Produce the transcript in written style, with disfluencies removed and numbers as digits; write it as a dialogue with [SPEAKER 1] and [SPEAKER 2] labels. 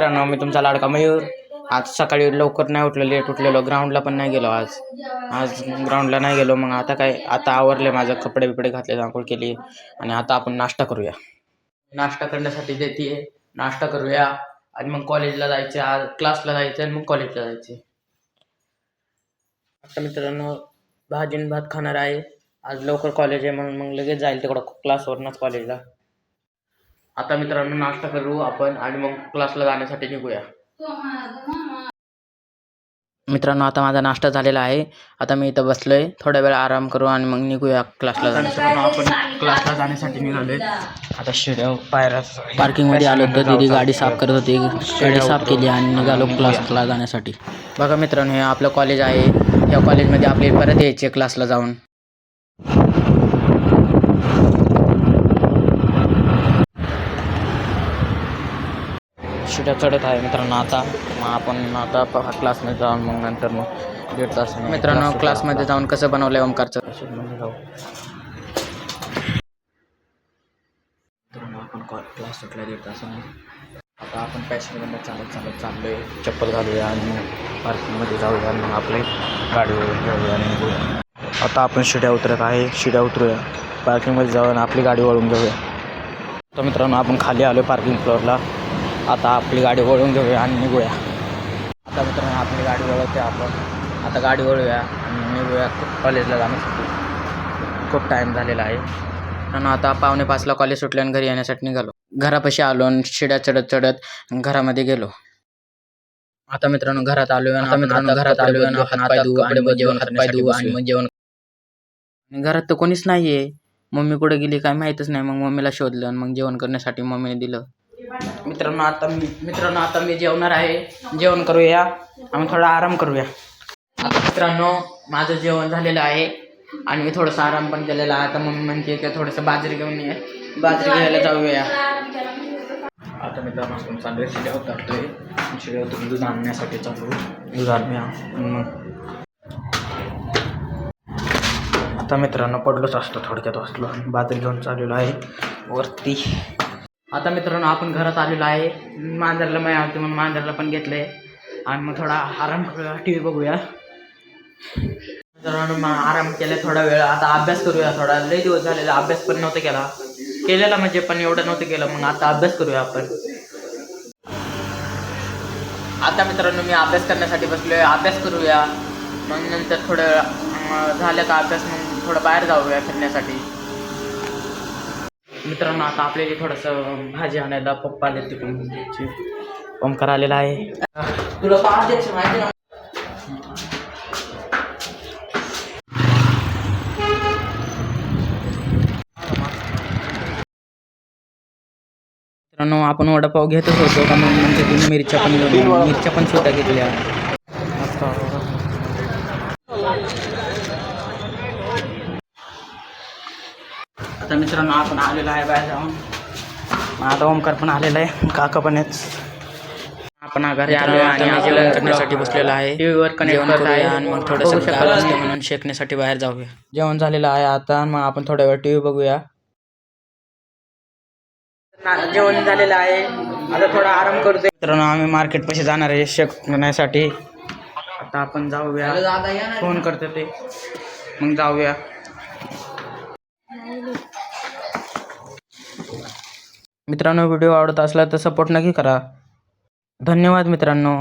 [SPEAKER 1] मित्रांनो, मी तुमचा लाडका मयूर. आज सकाळी लवकर नाही उठलो, लेट उठलेलो. ग्राउंडला पण नाही गेलो आज ग्राउंडला नाही गेलो. मग आता आवरले, माझं कपडे बिपडे घातले, आंघोळ केली आणि आता आपण नाश्ता करूया. नाश्ता करण्यासाठी देते, नाश्ता करूया आणि मग कॉलेजला जायचे. आज क्लासला जायचं आणि मग कॉलेजला जायचे. आता मित्रांनो, भाजी आणि भात खाणार आहे. आज लवकर कॉलेज आहे म्हणून मग लगेच जाईल तिकडं क्लासवरनंच कॉलेजला. आता मित्रांनो, नाश्ता करू आपण आणि मग क्लासला जाण्यासाठी निघूया. मित्रांनो, आता माझा नाश्ता झालेला आहे. आता मी इथं बसलोय, थोडा वेळ आराम करू आणि मग निघूया क्लासला जाण्यासाठी. आपण क्लासला जाण्यासाठी निघालोय. आता शिड्या पायऱ्या पार्किंगमध्ये आलो तर दीदी गाडी साफ करत होती. गाडी साफ केली आणि निघालो क्लासला जाण्यासाठी. बघा मित्रांनो, हे आपलं कॉलेज आहे. या कॉलेजमध्ये आपले परत यायचे क्लासला जाऊन. शिड्या चढत आहे मित्रांनो. आता क्लासमध्ये जाऊन मग नंतर मग 1.5 तास मित्रांनो क्लासमध्ये जाऊन कसं बनवलंय ओमकारचं. मित्रांनो, आपण क्लास सुटला 1.5 तासाने. आता आपण पॅशनमध्ये चालत चाललोय. चप्पल घालूया आणि मग पार्किंगमध्ये जाऊया आणि मग आपली गाडीवर घेऊया आणि निघूया. आता आपण शिड्या उतरत आहे. शिड्या उतरूया, पार्किंगमध्ये जाऊन आपली गाडी वळून घेऊया. तर मित्रांनो, आपण खाली आलो पार्किंग फ्लोअरला. आता आपली गाडी वळून घेऊया आणि निघूया. आता मित्रांनो, आपली गाडी वळवते आपण. आता गाडी वळूया आणि निघूया कॉलेजला जाण्यासाठी. खूप टाईम झालेला आहे. आणि आता 4:45ला कॉलेज सुटले आणि घरी येण्यासाठी निघालो. घरापाशी आलो आणि शिड्या चढत घरामध्ये गेलो. आता मित्रांनो, घरात आलो आणि आपण हातपाय धुवू आणि मग जेवण. घरात तर कोणीच नाहीये. मम्मी कुठे गेली काय माहीतच नाही. मग मम्मीला शोधलं आणि मग जेवण करण्यासाठी मम्मीने दिलं. मित्रांनो, आता मी जेवणार आहे. जेवण करूया आणि थोडा आराम करूया. आता मित्रांनो, माझं जेवण झालेलं आहे आणि मी थोडासा आराम पण केलेला आहे. आता मम्मी म्हणते की थोडंसं बाजरी घेऊन ये, बाजरी घ्यायला जाऊया. आता मित्रांनो, आपण चालू आहे शिड्या उतरतोय. शिड्या उतरून दूध आणण्यासाठी चालू. दूध आणूया. आता मित्रांनो, पडलोच असतो, थोडक्यात वाचलो. बाजरी घेऊन चाललेलो आहे वरती. आता मित्रांनो, आपण घरात आलेलो आहे. मांजरला मिळालं म्हणून मांजरला पण घेतलंय आणि मग थोडा आराम करूया, TV बघूया. मित्रांनो, मग आराम केला थोडा वेळ. आता अभ्यास करूया. थोडा लई दिवस झालेला अभ्यास पण नव्हतं केलेला म्हणजे पण एवढं नव्हतं केलं. मग आता अभ्यास करूया आपण. आता मित्रांनो, मी अभ्यास करण्यासाठी बसलोय. अभ्यास करूया मग नंतर थोडं झालं का अभ्यास मग थोडं बाहेर जाऊया फिरण्यासाठी. मित्रांनो, आता आपल्याला थोडंसं भाजी आणायला पप्पा आले तिकडून. ओमकार आलेला आहे. तुला पाहायचं माहिती ना. मित्रांनो, आपण वडापाव घेतच होतो का मग म्हणजे तुम्ही मिरच्या पण छोट्या घेतल्या. आता मित्रांनो, आपण आलेलो आहे बाहेर जाऊन. आता ओमकार पण आलेला आहे, काका पण आहेत. आपण घरी आलो आणि जेवण करण्यासाठी बसलेला आहे. टीव्हीवर कनेक्ट करत आहे आणि मग थोडंसं म्हणून शेकण्यासाठी बाहेर जाऊया. जेवण झालेलं आहे आता. मग आपण थोड्या वेळ TV बघूया. जेवण झालेलं आहे. आता थोडा आराम करतोय. मित्रांनो, आम्ही मार्केट पाशी जाणार आहे शेकण्यासाठी. आता आपण जाऊया. फोन करतो ते, मग जाऊया. मित्रांनो, व्हिडिओ आवडत असला तर सपोर्ट नक्की करा. धन्यवाद मित्रांनो.